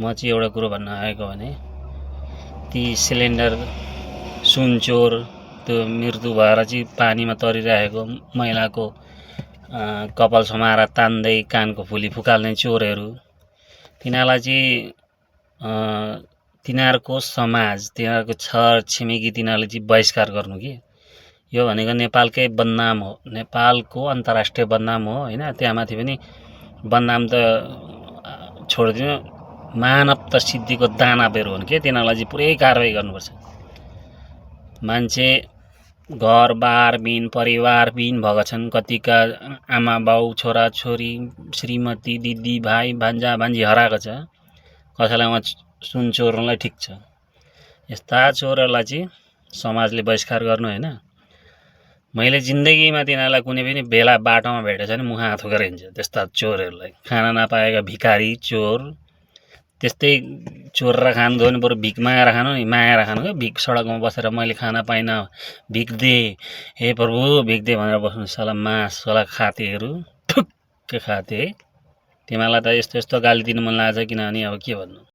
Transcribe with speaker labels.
Speaker 1: म चाहिँ एउटा कुरो भन्न आएको भने ती सिलिन्डर सुनचोर त्यो मृत्यु भएर चाहिँ पानीमा तरिरहेको महिलाको कपाल समाएर तान्दै कानको फुली फुकाल्ने चोरहरू तिनीहरूलाई चाहिँ तिनीहरूको समाज तिनीहरूको छर छिमेकी तिनीहरूले चाहिँ बहिष्कार गर्नु कि यो भनेको नेपालकै बदनाम हो नेपालको अन्तर्राष्ट्रिय बदनाम हो हैन त्यहाँमाथि पनि बदनाम त छोडिदिनु मानवता सिद्धिको दाना बेर हुन् के तिनीहरूलाई चाहिँ पुरै कारबाही गर्नुपर्छ मान्छे घरबारबिन परिवारबिन भएका छन् कतिका आमा बाउ छोरा छोरी श्रीमती दिदी भाइ भान्जा भान्जी हराएको छ कसैलाई उहाँ सुन चोर्नलाई ठिक छ यस्ता चोरहरूलाई चाहिँ समाजले बहिष्कार गर्नु हैन मैले जिन्दगीमा तिनीहरूलाई कुनै पनि बेला बाटोमा भेटेछ भने मुख हात थुकेर हिँड्छ त्यस्ता चोरहरूलाई खाना नपाएका भिखारी चोर त्यस्तै चोर र खानु भने बरु भिख मागेर खानु नि मागेर खानु क्या भिख सडकमा बसेर मैले खाना पाइनँ भिख दे हे प्रभु भिख दे भनेर बस्नु साला मास साला खातेहरू ठुक्क खाते तिमीहरूलाई त यस्तो यस्तो गाली दिनु मन लागेछ किनभने अब के भन्नु